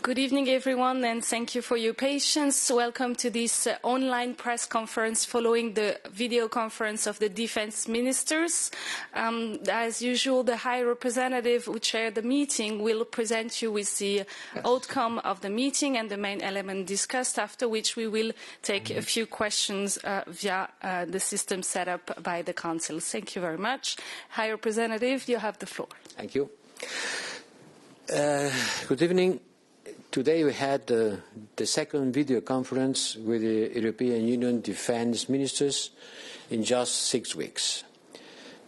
Good evening, everyone, and thank you for your patience. Welcome to this online press conference following the video conference of the defense ministers. As usual, the High Representative who chaired the meeting will present you with the outcome of the meeting and the main element discussed, after which we will take a few questions via the system set up by the Council. Thank you very much. High Representative, you have the floor. Thank you. Good evening. Today we had the second video conference with the European Union defense ministers in just 6 weeks.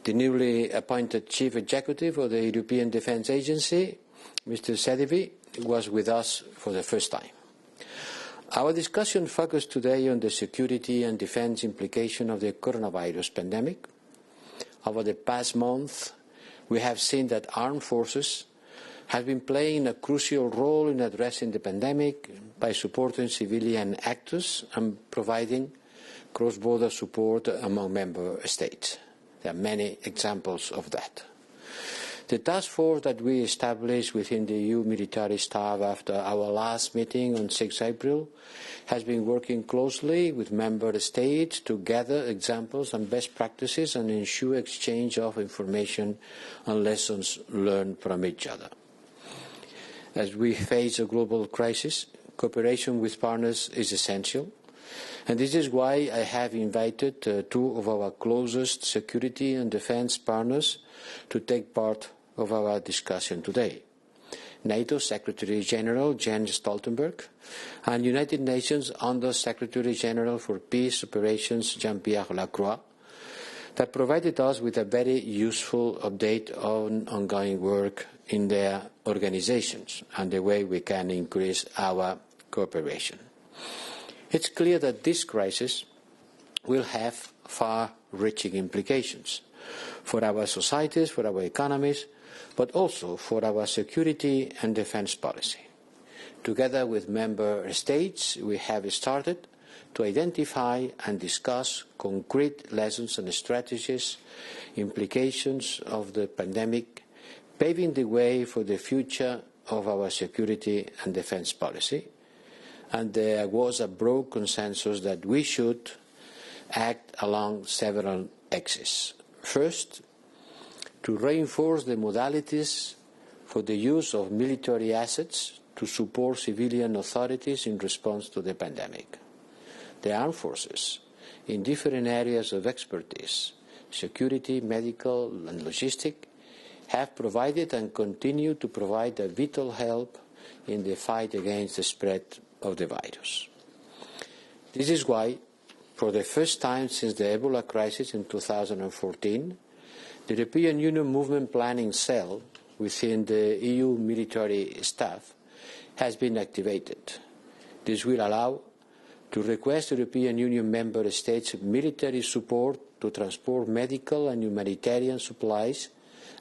The newly appointed Chief Executive of the European Defence Agency, Mr. Sedivi, was with us for the first time. Our discussion focused today on the security and defence implication of the coronavirus pandemic. Over the past month, we have seen that armed forces have been playing a crucial role in addressing the pandemic by supporting civilian actors and providing cross-border support among member states. There are many examples of that. The task force that we established within the EU military staff after our last meeting on 6 April has been working closely with member states to gather examples and best practices and ensure exchange of information and lessons learned from each other. As we face a global crisis, cooperation with partners is essential, and this is why I have invited 2 of our closest security and defence partners to take part of our discussion today. NATO Secretary-General Jens Stoltenberg and United Nations Under-Secretary-General for Peace Operations Jean-Pierre Lacroix, that provided us with a very useful update on ongoing work in their organizations and the way we can increase our cooperation. It's clear that this crisis will have far-reaching implications for our societies, for our economies, but also for our security and defense policy. Together with member states, we have started to identify and discuss concrete lessons and strategies, implications of the pandemic, paving the way for the future of our security and defense policy. And there was a broad consensus that we should act along several axes. First, to reinforce the modalities for the use of military assets to support civilian authorities in response to the pandemic. The armed forces, in different areas of expertise, security, medical and logistic, have provided and continue to provide a vital help in the fight against the spread of the virus. This is why, for the first time since the Ebola crisis in 2014, the European Union Movement Planning Cell within the EU military staff has been activated. This will allow to request European Union member states military support to transport medical and humanitarian supplies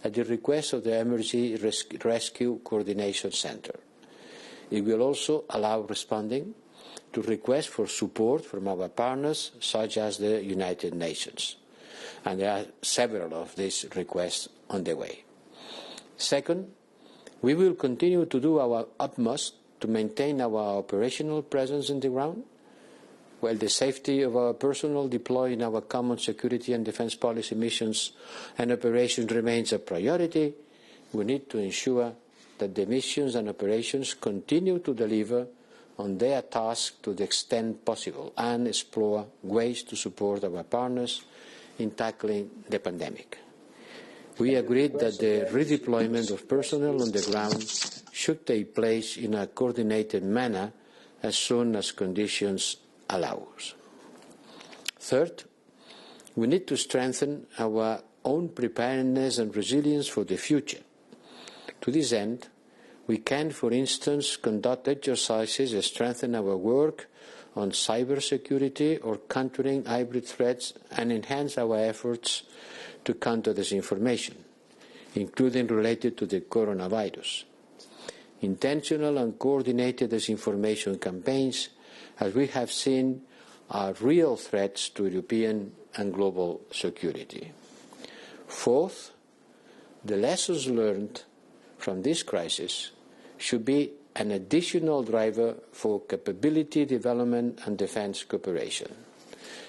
at the request of the Emergency Rescue Coordination Centre. It will also allow responding to requests for support from our partners, such as the United Nations. And there are several of these requests on the way. Second, we will continue to do our utmost to maintain our operational presence on the ground. While the safety of our personnel deployed in our common security and defence policy missions and operations remains a priority, we need to ensure that the missions and operations continue to deliver on their task to the extent possible and explore ways to support our partners in tackling the pandemic. We agreed that the redeployment of personnel on the ground should take place in a coordinated manner as soon as conditions allow us. Third, we need to strengthen our own preparedness and resilience for the future. To this end, we can, for instance, conduct exercises that strengthen our work on cybersecurity or countering hybrid threats and enhance our efforts to counter disinformation, including related to the coronavirus. Intentional and coordinated disinformation campaigns, as we have seen, are real threats to European and global security. Fourth, the lessons learned from this crisis should be an additional driver for capability development and defense cooperation.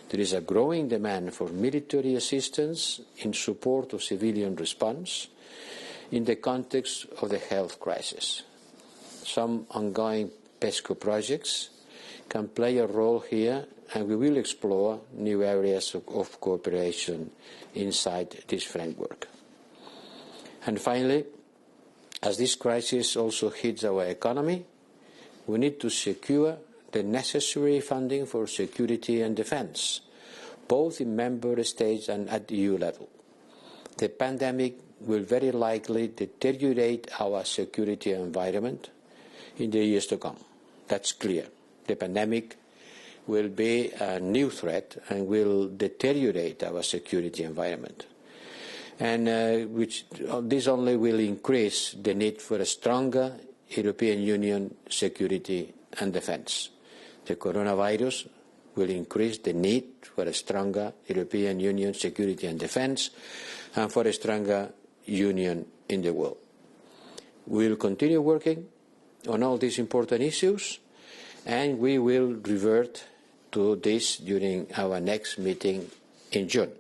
There is a growing demand for military assistance in support of civilian response in the context of the health crisis. Some ongoing PESCO projects can play a role here, and we will explore new areas of cooperation inside this framework. And finally, as this crisis also hits our economy, we need to secure the necessary funding for security and defense, both in member states and at EU level. The pandemic will very likely deteriorate our security environment in the years to come. That's clear. The pandemic will be a new threat and will deteriorate our security environment. And this only will increase the need for a stronger European Union security and defense. The coronavirus will increase the need for a stronger European Union security and defense and for a stronger union in the world. We will continue working on all these important issues, and we will revert to this during our next meeting in June.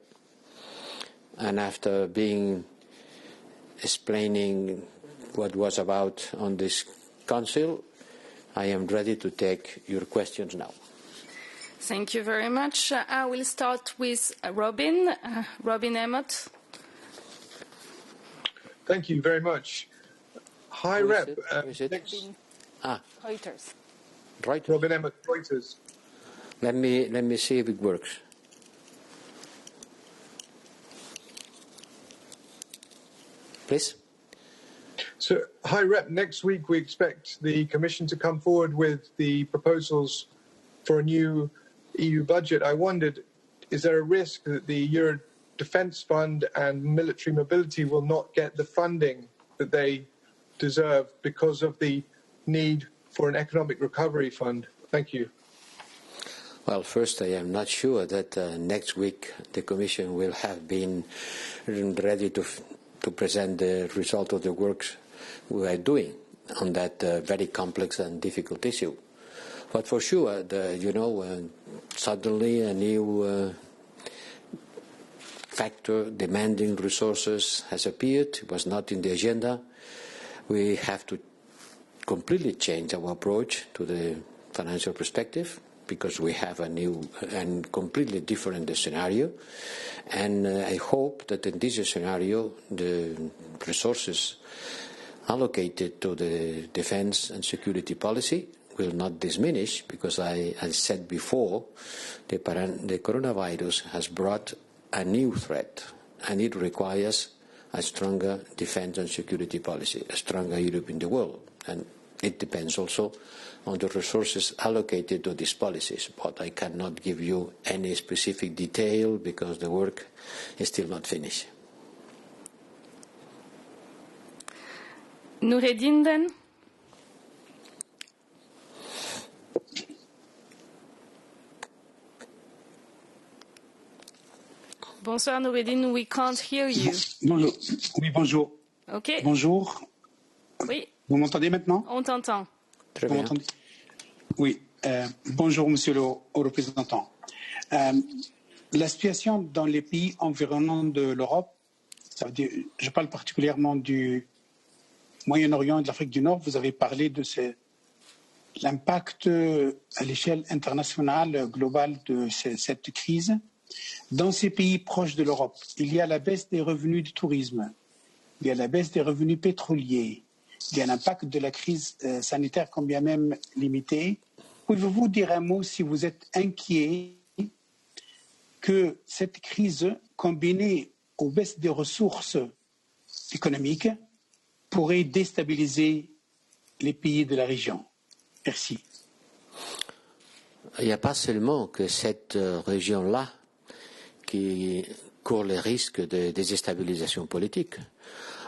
And after explaining what was about on this Council, I am ready to take your questions now. Thank you very much. I will start with Robin Emmott. Thank you very much. Hi, Rep. Reuters. Reuters. Robin Emmott, Reuters. Let me see if it works. Please. So, hi, Rep. Next week we expect the Commission to come forward with the proposals for a new EU budget. I wondered, is there a risk that the Euro Defence Fund and military mobility will not get the funding that they deserve because of the need for an economic recovery fund? Thank you. Well, first, I am not sure that next week the Commission will have been ready to present the result of the work we are doing on that very complex and difficult issue. But for sure, suddenly a new factor demanding resources has appeared. It was not in the agenda. We have to completely change our approach to the financial perspective, because we have a new and completely different scenario. And I hope that in this scenario, the resources allocated to the defense and security policy will not diminish, because I said before, the coronavirus has brought a new threat, and it requires a stronger defense and security policy, a stronger Europe in the world. And it depends also on the resources allocated to these policies, but I cannot give you any specific detail because the work is still not finished. Noureddin, then. Bonsoir Noureddin, we can't hear you. Bonjour. Oui, bonjour. Ok. Bonjour. Oui. Vous m'entendez maintenant? On t'entend. Très Vous bien. m'entendez? Oui. Bonjour, monsieur le haut représentant. La situation dans les pays environnants de l'Europe, ça veut dire, je parle particulièrement du Moyen-Orient et de l'Afrique du Nord, vous avez parlé de l'impact à l'échelle internationale globale de cette crise. Dans ces pays proches de l'Europe, il y a la baisse des revenus du tourisme, il y a la baisse des revenus pétroliers, il y a l'impact de la crise sanitaire quand bien même limité. Pouvez-vous dire un mot si vous êtes inquiet que cette crise, combinée aux baisses des ressources économiques, pourrait déstabiliser les pays de la région? Merci. Il n'y a pas seulement que cette région-là qui court le risque de déstabilisation politique.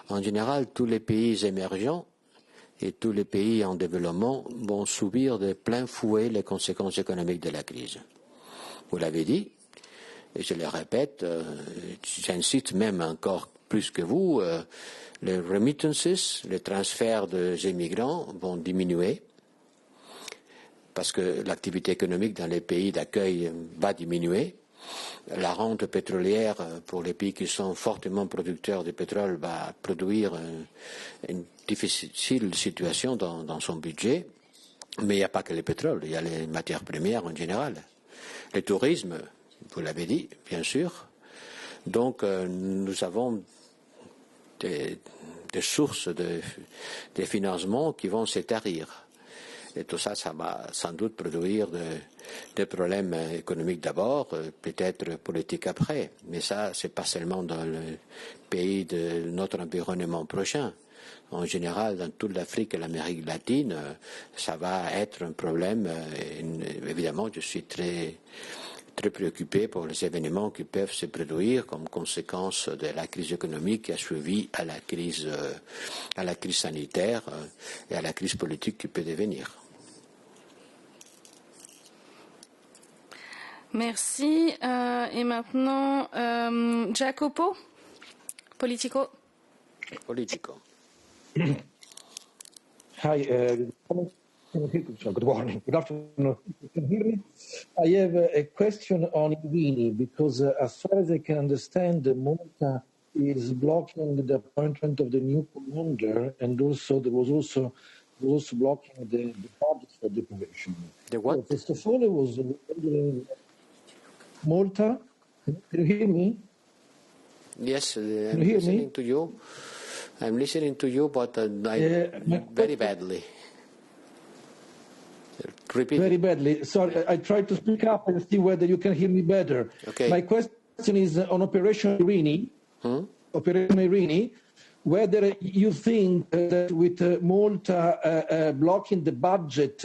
En général, tous les pays émergents et tous les pays en développement vont subir de plein fouet les conséquences économiques de la crise. Vous l'avez dit, et je le répète, j'insiste même encore plus que vous, les remittances, les transferts des migrants vont diminuer parce que l'activité économique dans les pays d'accueil va diminuer. La rente pétrolière pour les pays qui sont fortement producteurs de pétrole va produire une difficile situation dans son budget. Mais il n'y a pas que le pétrole, il y a les matières premières en général. Le tourisme, vous l'avez dit, bien sûr. Donc nous avons des sources de financement qui vont se tarir. Et tout ça, ça va sans doute produire des problèmes économiques d'abord, peut-être politiques après. Mais ça, c'est pas seulement dans le pays de notre environnement prochain. En général, dans toute l'Afrique et l'Amérique latine, ça va être un problème. Évidemment, je suis très préoccupé pour les événements qui peuvent se produire comme conséquence de la crise économique qui a suivi à la crise sanitaire et à la crise politique qui peut devenir. Merci. Et maintenant, Jacopo, Politico. Hi, good morning. Good afternoon. You can hear me? I have a question on Irini because as far as I can understand, Malta is blocking the appointment of the new commander, and also there was also blocking the budget for the operation. The what? So first of all, I was wondering, Malta, can you hear me? Yes, I'm listening to you. I'm listening to you, but very badly. Repeat. Very badly. Sorry, I tried to speak up and see whether you can hear me better. Okay. My question is on Operation Irini. Operation Irini, whether you think that with Malta blocking the budget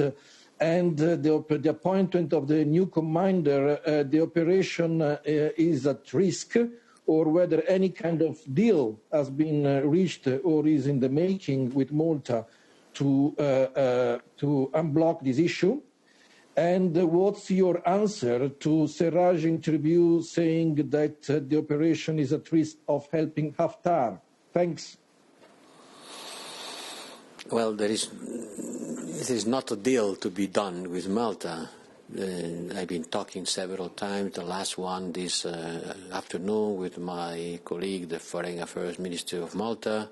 and the appointment of the new commander, the operation is at risk, or whether any kind of deal has been reached or is in the making with Malta to unblock this issue. And what's your answer to Serraj's interview saying that the operation is at risk of helping Haftar? Thanks. Well, it is not a deal to be done with Malta. I've been talking several times, the last one this afternoon with my colleague, the Foreign Affairs Minister of Malta,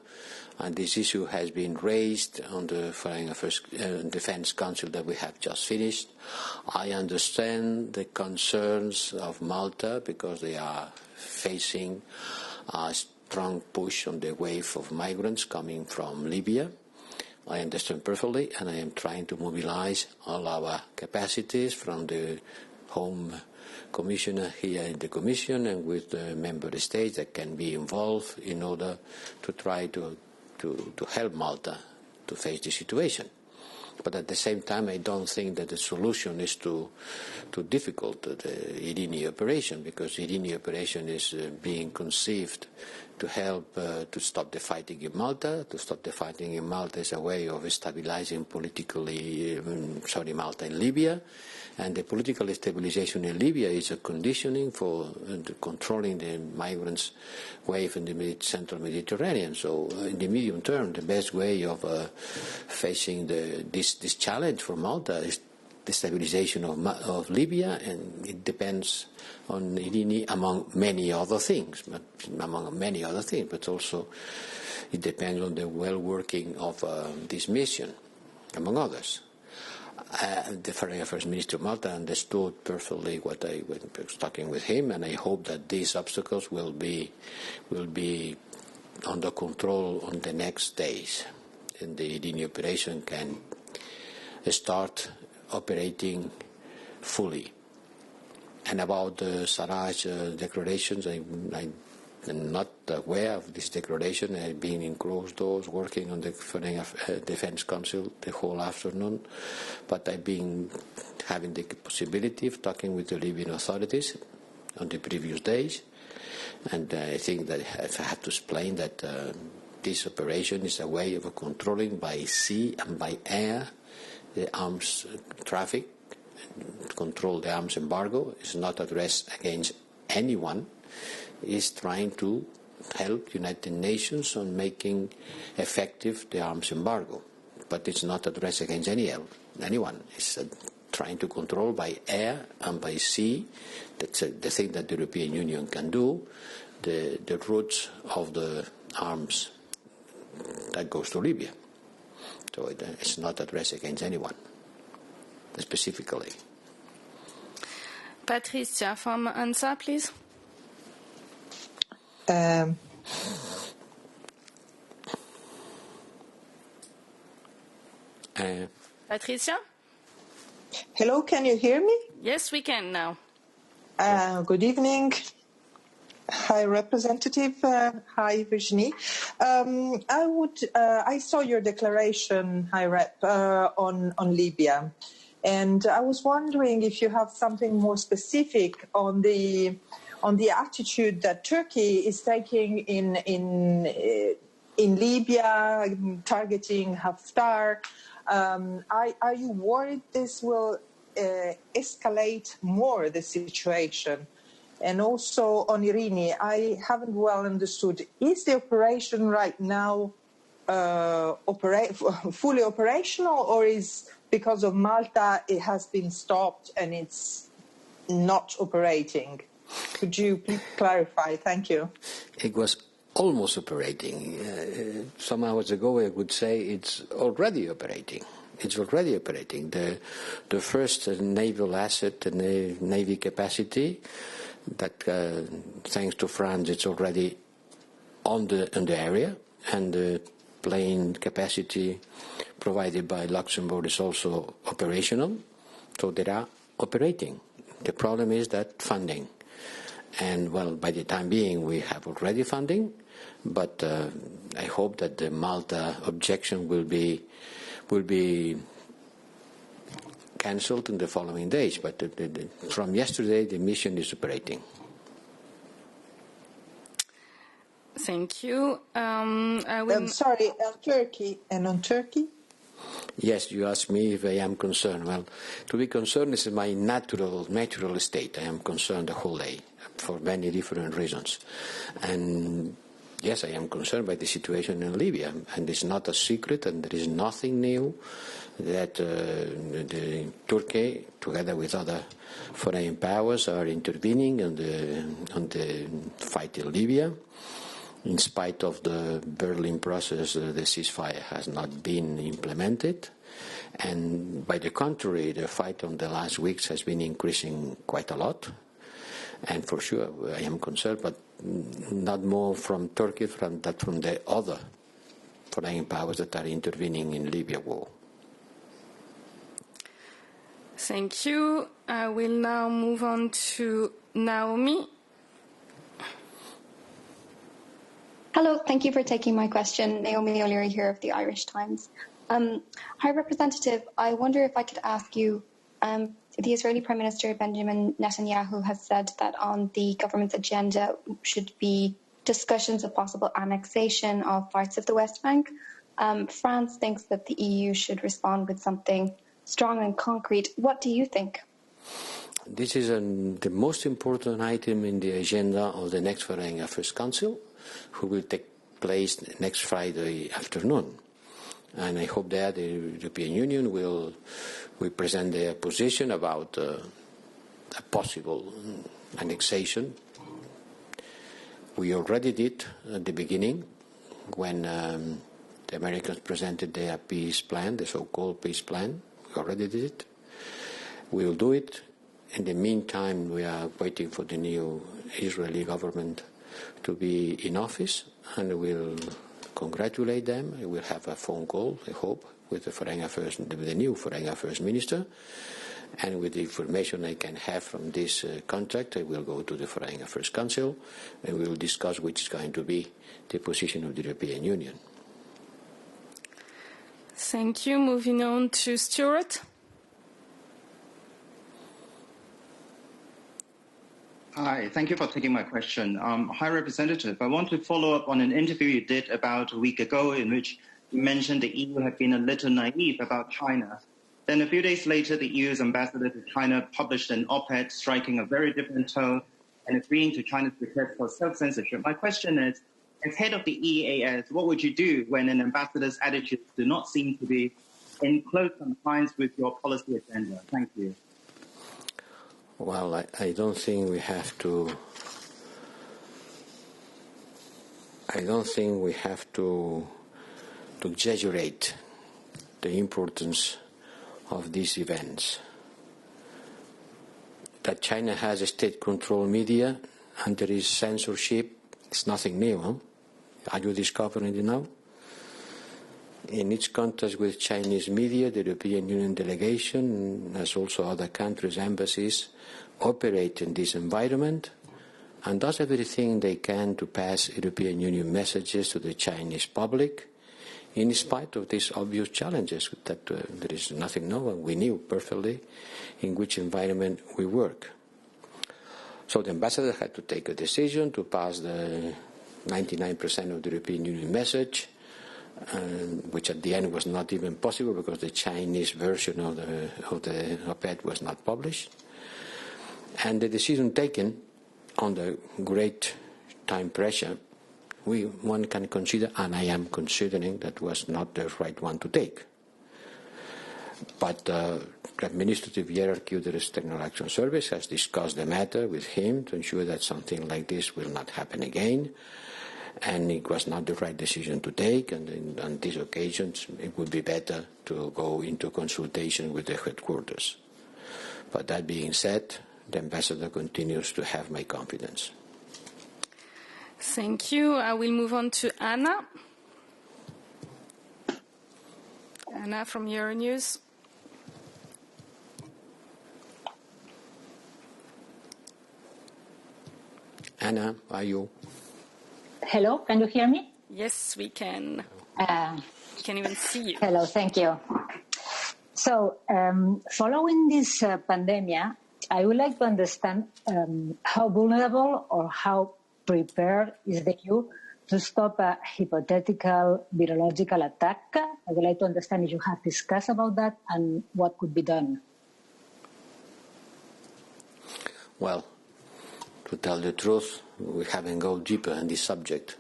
and this issue has been raised on the Foreign Affairs Defense Council that we have just finished. I understand the concerns of Malta because they are facing a strong push on the wave of migrants coming from Libya. I understand perfectly, and I am trying to mobilize all our capacities from the Home Commissioner here in the Commission and with the member states that can be involved in order to try to help Malta to face the situation. But at the same time, I don't think that the solution is too difficult, the Irini operation, because the Irini operation is being conceived to help to stop the fighting in Malta. To stop the fighting in Malta is a way of stabilizing Malta and Libya. And the political stabilization in Libya is a conditioning for controlling the migrants' wave in the central Mediterranean. So in the medium term, the best way of facing this challenge for Malta is the stabilization of Libya, and it depends on Irini among many other things, but also it depends on the well-working of this mission, among others. The Foreign Affairs Minister of Malta understood perfectly what I was talking with him, and I hope that these obstacles will be under control on the next days, and the Irini operation can start operating fully. And about Sarraj's declarations, I'm not aware of this declaration. I've been in closed doors working on the Foreign Defense Council the whole afternoon, but I've been having the possibility of talking with the Libyan authorities on the previous days, and I think that I have to explain that this operation is a way of controlling by sea and by air the arms traffic, control the arms embargo. Is not addressed against anyone. Is trying to help United Nations on making effective the arms embargo. But it's not addressed against anyone. It's trying to control by air and by sea. That's the thing that the European Union can do. The routes of the arms that goes to Libya. So it's not addressed against anyone, specifically. Patricia from ANSA, please. Patricia? Hello, can you hear me? Yes, we can now. Good evening. Hi, Representative. Hi, Virginie. I saw your declaration, High Rep, on Libya, and I was wondering if you have something more specific on the attitude that Turkey is taking in Libya, targeting Haftar. Are you worried this will escalate more the situation? And also on Irini, I haven't well understood. Is the operation right now fully operational, or is because of Malta it has been stopped and it's not operating? Could you please clarify? Thank you. It was almost operating. Some hours ago I would say it's already operating. It's already operating. The first naval asset, the navy capacity, that thanks to France it's already on the area, and the plane capacity provided by Luxembourg is also operational. So they are operating. The problem is that funding. And well, by the time being we have already funding, but I hope that the Malta objection will be cancelled in the following days. But from yesterday the mission is operating. Thank you. I'm sorry, Turkey. And on Turkey? Yes, you asked me if I am concerned. Well, to be concerned is my natural state. I am concerned the whole day for many different reasons. And yes, I am concerned by the situation in Libya. And it's not a secret, and there is nothing new that Turkey, together with other foreign powers, are intervening on the fight in Libya. In spite of the Berlin process, the ceasefire has not been implemented. And by the contrary, the fight on the last weeks has been increasing quite a lot. And for sure, I am concerned, but not more from Turkey than from the other foreign powers that are intervening in Libya war. Thank you. I will now move on to Naomi. Hello, thank you for taking my question. Naomi O'Leary here of the Irish Times. High Representative, I wonder if I could ask you, the Israeli Prime Minister Benjamin Netanyahu has said that on the government's agenda should be discussions of possible annexation of parts of the West Bank. France thinks that the EU should respond with something strong and concrete. What do you think? This is the most important item in the agenda of the next Foreign Affairs Council, who will take place next Friday afternoon. And I hope that the European Union will present their position about a possible annexation. We already did at the beginning when the Americans presented their peace plan, the so-called peace plan. We already did it. We will do it. In the meantime, we are waiting for the new Israeli government to be in office, and we'll congratulate them. We'll have a phone call, I hope, with the new Foreign Affairs Minister, and with the information I can have from this contract, I will go to the Foreign Affairs Council, and we will discuss which is going to be the position of the European Union. Thank you. Moving on to Stuart. Hi, thank you for taking my question. High Representative, I want to follow up on an interview you did about a week ago in which you mentioned the EU had been a little naive about China. Then a few days later, the EU's ambassador to China published an op-ed striking a very different tone and agreeing to China's request for self-censorship. My question is, as head of the EEAS, what would you do when an ambassador's attitudes do not seem to be in close compliance with your policy agenda? Thank you. Well, I don't think we have to. I don't think we have to exaggerate the importance of these events. That China has a state-controlled media and there is censorship, it's nothing new. Huh? Are you discovering it now? In its contact with Chinese media, the European Union delegation, as also other countries' embassies, operate in this environment and does everything they can to pass European Union messages to the Chinese public, in spite of these obvious challenges that there is nothing new, and we knew perfectly in which environment we work. So the ambassador had to take a decision to pass the 99% of the European Union message, which at the end was not even possible because the Chinese version of the op-ed was not published. And the decision taken under great time pressure, one can consider, and I am considering, that was not the right one to take. But the administrative hierarchy of the External Action Service has discussed the matter with him to ensure that something like this will not happen again. And it was not the right decision to take, and on these occasions it would be better to go into consultation with the headquarters. But that being said, the ambassador continues to have my confidence. Thank you. I will move on to Anna. Anna from Euronews. Anna, are you? Hello, can you hear me? Yes, we can. We can even see you. Hello, thank you. So, following this pandemic, I would like to understand how vulnerable or how prepared is the EU to stop a hypothetical virological attack. I would like to understand if you have discussed about that and what could be done. Well, to tell the truth, we haven't gone deeper in this subject,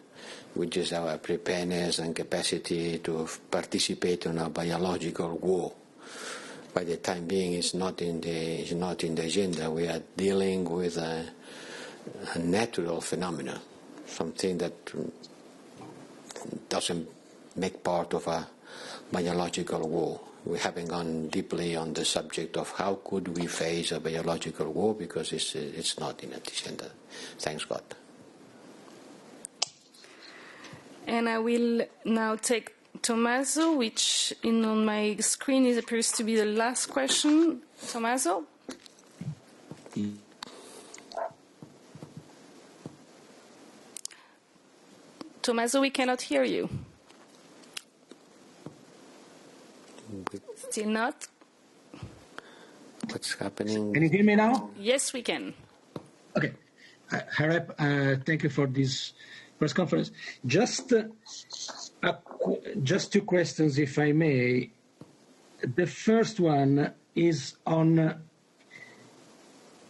which is our preparedness and capacity to participate in a biological war. By the time being, it's not in the agenda. We are dealing with a natural phenomenon, something that doesn't make part of a biological war. We haven't gone deeply on the subject of how could we face a biological war, because it's not in the agenda. Thanks God. And I will now take Tommaso, which on my screen it appears to be the last question. Tommaso? Tommaso, we cannot hear you. Still not? What's happening? Can you hear me now? Yes, we can. Okay. High Rep, thank you for this press conference. Just two questions, if I may. The first one is on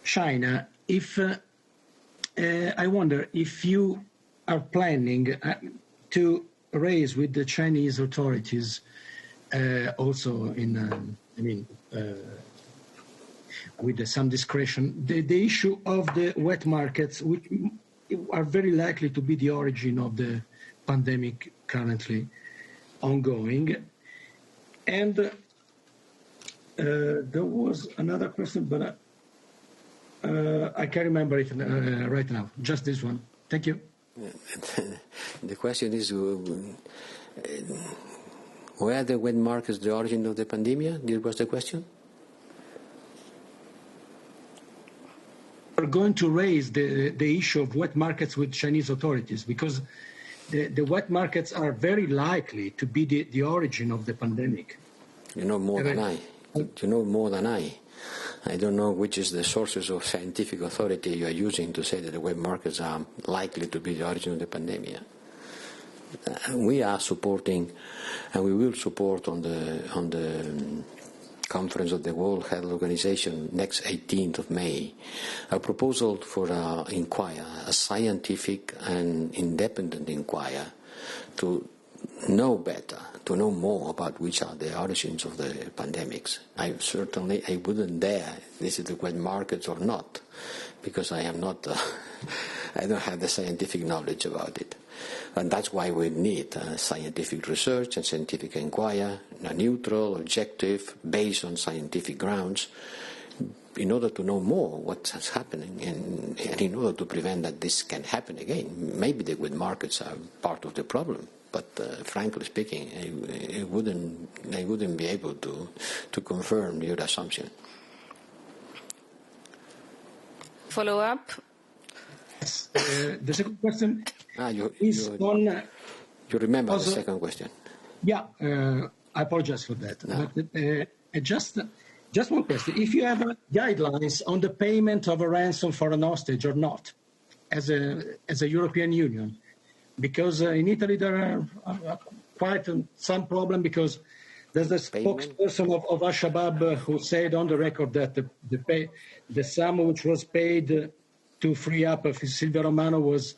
China. If I wonder if you are planning to raise with the Chinese authorities also with some discretion, the issue of the wet markets, which are very likely to be the origin of the pandemic currently ongoing. And there was another question, but I can't remember it right now. Just this one. Thank you. The question is, were the wet markets the origin of the pandemic? This was the question? We're going to raise the issue of wet markets with Chinese authorities, because the wet markets are very likely to be the origin of the pandemic. You know more than I. You know more than I. I don't know which is the sources of scientific authority you are using to say that the wet markets are likely to be the origin of the pandemic. We are supporting, and we will support on the conference of the World Health Organization next 18th of May, a proposal for a scientific and independent inquiry to know better, to know more about which are the origins of the pandemics. I wouldn't dare, this is the wet markets or not, because I am not, I don't have the scientific knowledge about it. And that's why we need scientific research and scientific inquiry, neutral, objective, based on scientific grounds, in order to know more what's happening and in order to prevent that this can happen again. Maybe the wet markets are part of the problem, but frankly speaking, I wouldn't be able to confirm your assumption. Follow up? The second question is on... You remember the second question? Yeah, I apologize for that. No. But, just one question. If you have guidelines on the payment of a ransom for an hostage or not, as a European Union, because in Italy there are quite some problem, because there's a spokesperson of Al-Shabaab who said on the record that the sum which was paid to free up Silvio Romano was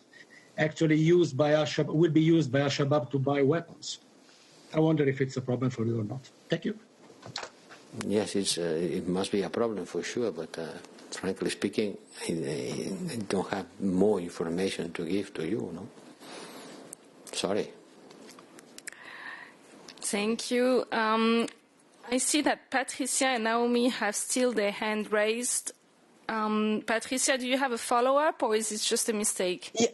actually used by Al-Shabaab, will be used by Al-Shabaab to buy weapons. I wonder if it's a problem for you or not. Thank you. Yes, it must be a problem for sure, but frankly speaking, I don't have more information to give to you, no? Sorry. Thank you. I see that Patricia and Naomi have still their hand raised. Patricia, do you have a follow-up, or is it just a mistake? Yeah.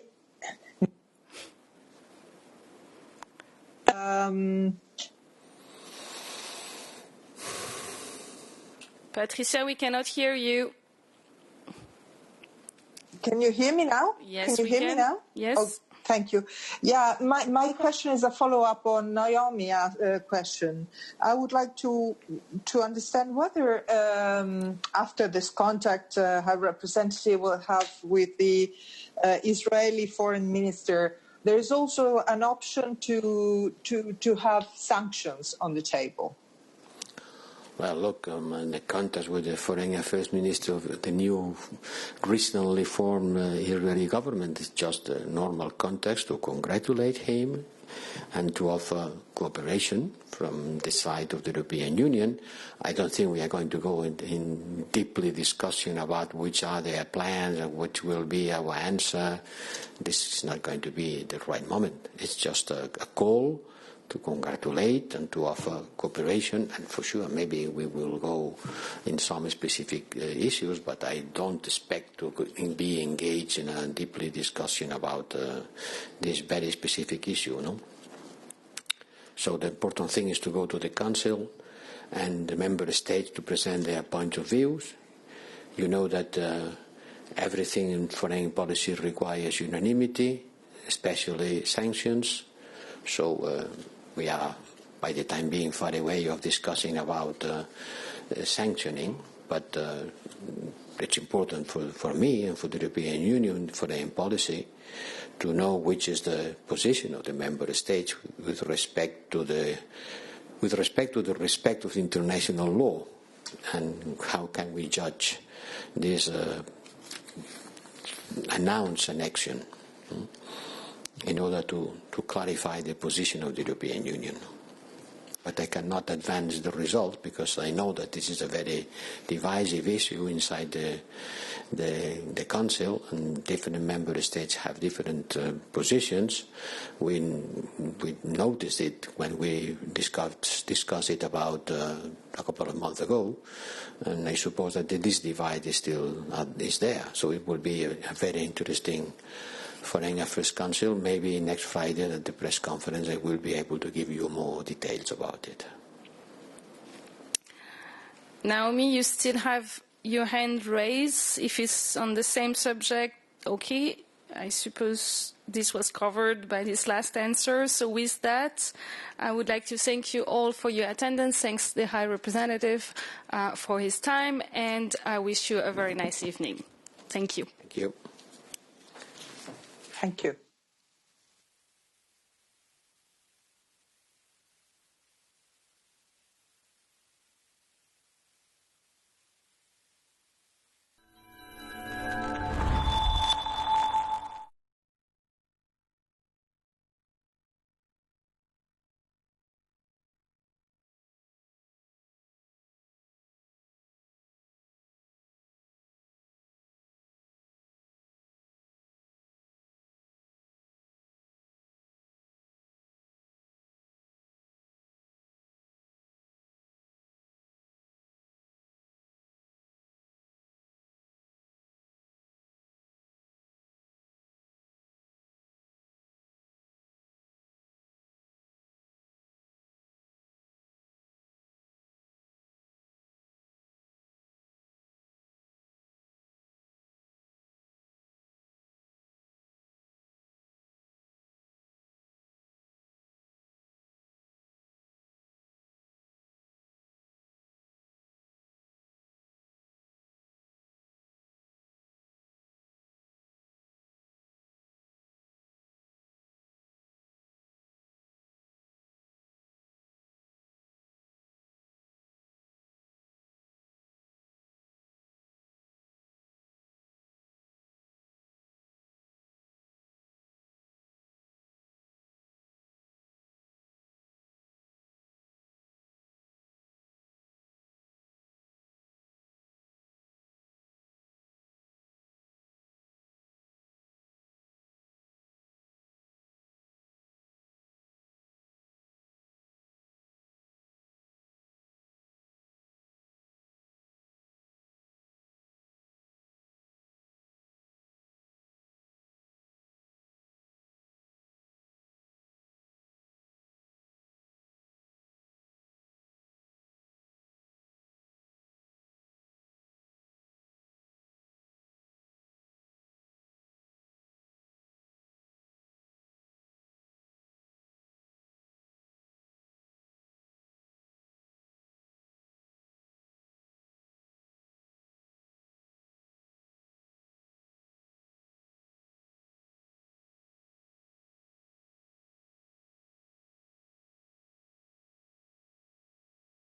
Patricia, we cannot hear you. Can you hear me now? Yes, can you hear me now? Yes. Oh, thank you. Yeah, my question is a follow-up on Naomi's question. I would like to understand whether after this contact High Representative will have with the Israeli Foreign Minister, there is also an option to have sanctions on the table. Well, look, in the contact with the Foreign Affairs Minister of the new recently formed Israeli government is just a normal context to congratulate him and to offer cooperation from the side of the European Union. I don't think we are going to go in deeply discussion about which are their plans and which will be our answer. This is not going to be the right moment. It's just a call to congratulate and to offer cooperation, and for sure maybe we will go in some specific issues, but I don't expect to be engaged in a deeply discussion about this very specific issue, no? So the important thing is to go to the Council and the Member States to present their point of views. You know that everything in foreign policy requires unanimity, especially sanctions. So we are, by the time being, far away of discussing about sanctioning, but it's important for me and for the European Union foreign policy to know which is the position of the member states with respect to the respect of international law, and how can we judge this announced annexion in order to clarify the position of the European Union. But I cannot advance the result because I know that this is a very divisive issue inside the Council, and different member states have different positions. We noticed it when we discussed it about a couple of months ago, and I suppose that this divide is still is there. So it will be a very interesting Foreign Affairs Council. Maybe next Friday at the press conference I will be able to give you more details about it. Naomi, you still have your hand raised. If it's on the same subject, okay. I suppose this was covered by this last answer. So with that, I would like to thank you all for your attendance. Thanks to the High Representative for his time, and I wish you a very nice evening. Thank you. Thank you. Thank you.